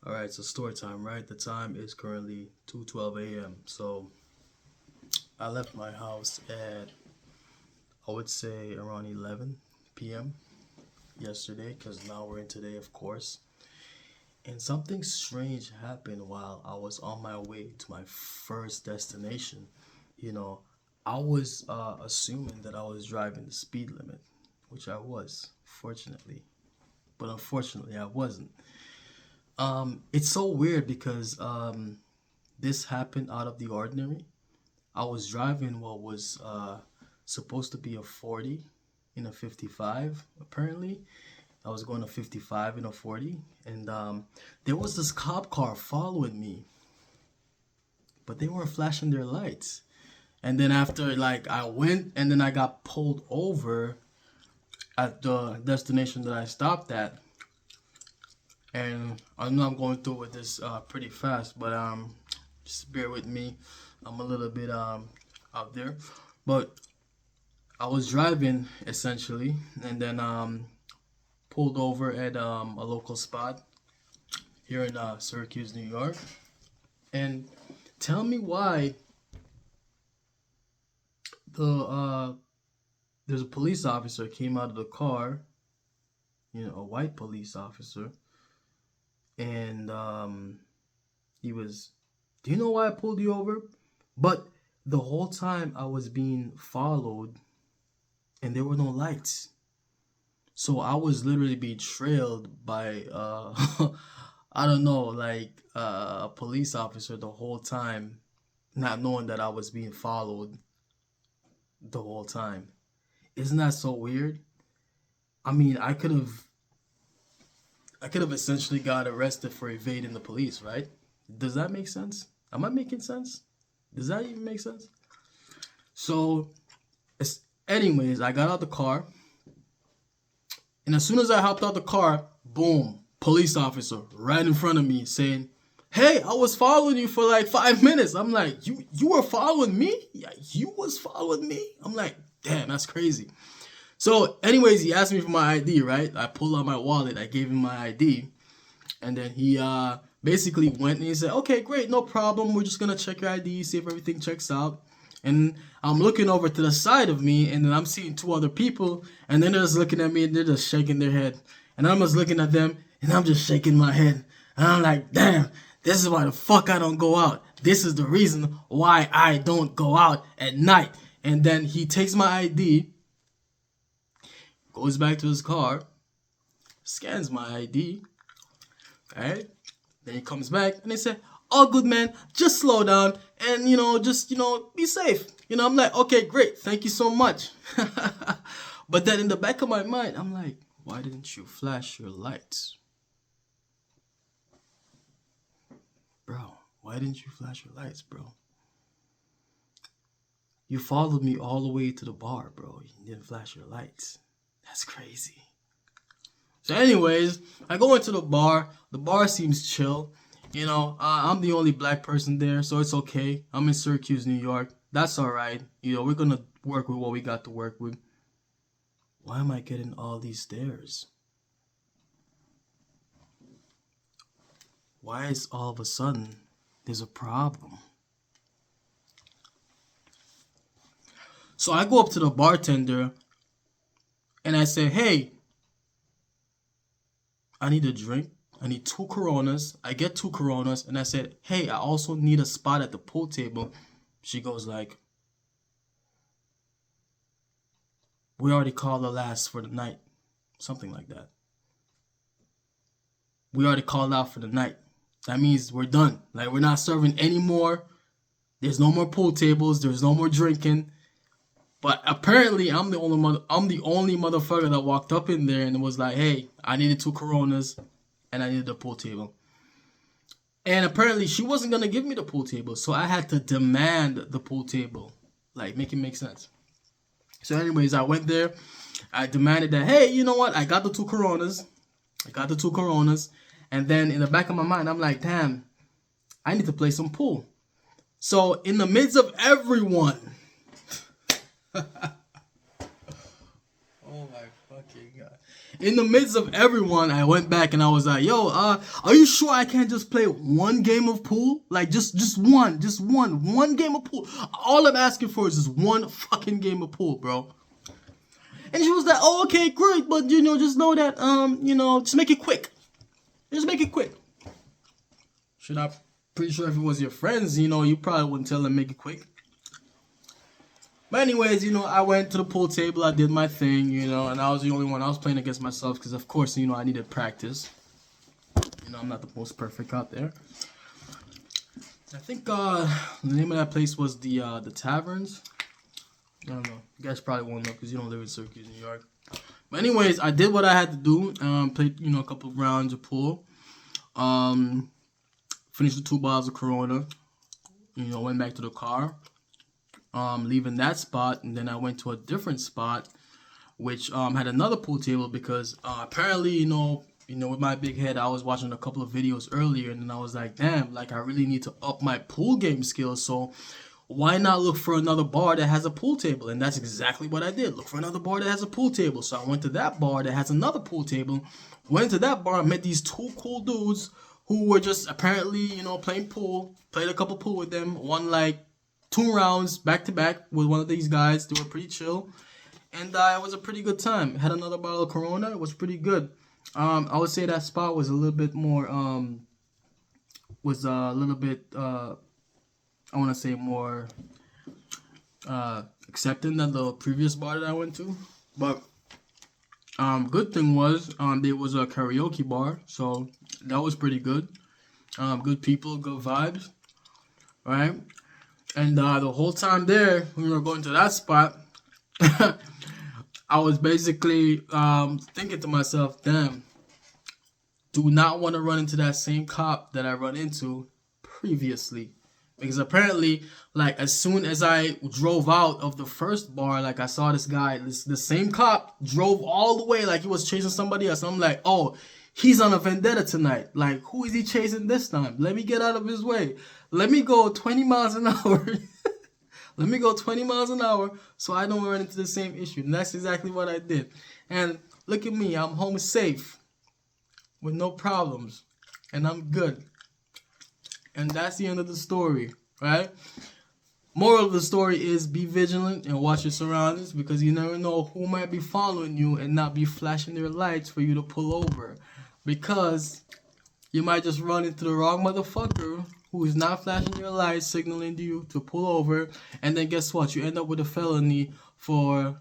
All right, so story time, right? The time is currently 2:12 a.m. So I left my house at I would say around 11 p.m. yesterday because now we're in today, of course. And something strange happened while I was on my way to my first destination. You know, I was assuming that I was driving the speed limit, which I was, fortunately. But unfortunately, I wasn't. It's so weird because this happened out of the ordinary. I was driving what was supposed to be a 40 in a 55, apparently. I was going to 55 in a 40, and there was this cop car following me, but they weren't flashing their lights. And then after, like, I went and then I got pulled over at the destination that I stopped at. And I know I'm going through with this pretty fast, but just bear with me. I'm a little bit out there, but I was driving essentially, and then pulled over at a local spot here in Syracuse, New York. And tell me why there's a police officer came out of the car, a white police officer, and he was, "Do you know why I pulled you over?" But the whole time I was being followed, and there were no lights. So I was literally being trailed by I don't know, like a police officer the whole time, not knowing that I was being followed the whole time. Isn't that so weird? I mean, I could have essentially got arrested for evading the police, right? Does that make sense? Am I making sense? Does that even make sense? So, anyways, I got out the car, and as soon as I hopped out the car, boom, police officer right in front of me saying, "Hey, I was following you for like 5 minutes." I'm like, "You were following me? Yeah, you was following me?" I'm like, "Damn, that's crazy." So, anyways, he asked me for my ID, right? I pulled out my wallet, I gave him my ID, and then he basically went and he said, "Okay, great, no problem. We're just gonna check your ID, see if everything checks out." And I'm looking over to the side of me, and then I'm seeing two other people, and then they're just looking at me, and they're just shaking their head, and I'm just looking at them, and I'm just shaking my head, and I'm like, "Damn, this is why the fuck I don't go out. This is the reason why I don't go out at night." And then he takes my ID, goes back to his car, scans my ID, right? Then he comes back and they say, "All good, man. Just slow down and just be safe." I'm like, "Okay, great. Thank you so much." But then in the back of my mind, I'm like, "Why didn't you flash your lights, bro? Why didn't you flash your lights, bro? You followed me all the way to the bar, bro. You didn't flash your lights. That's crazy." So, anyways, I go into the bar. The bar seems chill. I'm the only black person there, so it's okay. I'm in Syracuse, New York. That's all right. We're gonna work with what we got to work with. Why am I getting all these stares? Why is all of a sudden there's a problem? So I go up to the bartender and I say, "Hey, I need a drink. I need two Coronas." I get two Coronas and I said, "Hey, I also need a spot at the pool table." She goes like, "We already called the last for the night." Something like that. "We already called out for the night. That means we're done. Like, we're not serving anymore. There's no more pool tables. There's no more drinking." But apparently, I'm the only motherfucker that walked up in there and was like, "Hey, I needed two Coronas, and I needed a pool table." And apparently, she wasn't gonna give me the pool table, so I had to demand the pool table. Like, make it make sense. So, anyways, I went there. I demanded that, "Hey, you know what? I got the two Coronas. I got the two Coronas." And then in the back of my mind, I'm like, "Damn, I need to play some pool." So in the midst of everyone, oh my fucking god! in the midst of everyone, I went back and I was like, yo, are you sure I can't just play one game of pool? Like, just one game of pool. All I'm asking for is just one fucking game of pool, bro. And she was like, oh, okay, great, but, just know that, just make it quick. Just make it quick. Should I? Pretty sure if it was your friends, you probably wouldn't tell them make it quick. But anyways, I went to the pool table, I did my thing, and I was the only one. I was playing against myself because, of course, I needed practice. I'm not the most perfect out there. I think the name of that place was the Taverns. I don't know. You guys probably won't know because you don't live in Syracuse, New York. But anyways, I did what I had to do. Played, a couple of rounds of pool. Finished the 2 bottles of Corona. Went back to the car. Leaving that spot, and then I went to a different spot, which had another pool table because apparently, with my big head, I was watching a couple of videos earlier, and then I was like, damn, like I really need to up my pool game skills. So why not look for another bar that has a pool table? And that's exactly what I did. Look for another bar that has a pool table. So I went to that bar that has another pool table. Went to that bar, met these 2 cool dudes who were just apparently, playing pool. Played a couple pool with them. Won like 2 rounds back to back with one of these guys. They were pretty chill. And it was a pretty good time. Had another bottle of Corona. It was pretty good. I would say that spot was a little bit more, I want to say more accepting than the previous bar that I went to. But good thing was there was a karaoke bar. So that was pretty good. Good people, good vibes. Right? And the whole time there, when we were going to that spot, I was basically thinking to myself, damn, do not want to run into that same cop that I run into previously. Because apparently, like, as soon as I drove out of the first bar, like, I saw this guy, the same cop drove all the way like he was chasing somebody else. I'm like, oh, he's on a vendetta tonight. Like, who is he chasing this time? Let me get out of his way. Let me go 20 miles an hour. Let me go 20 miles an hour so I don't run into the same issue. And that's exactly what I did. And look at me. I'm home safe with no problems. And I'm good. And that's the end of the story, right? Moral of the story is be vigilant and watch your surroundings because you never know who might be following you and not be flashing their lights for you to pull over. Because you might just run into the wrong motherfucker who is not flashing your lights, signaling to you to pull over. And then guess what? You end up with a felony for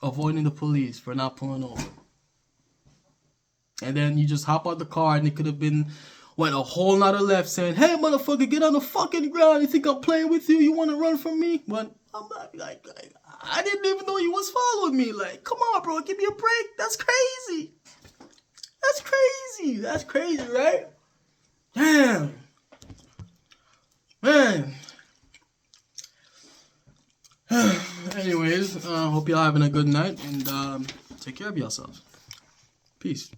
avoiding the police, for not pulling over. And then you just hop out the car and it could have been went a whole nother left saying, hey, motherfucker, get on the fucking ground. You think I'm playing with you? You want to run from me? But I'm like, I didn't even know you was following me. Like, come on, bro, give me a break. That's crazy. That's crazy. That's crazy, right? Damn. Man. Anyways, hope y'all having a good night. And take care of yourselves. Peace.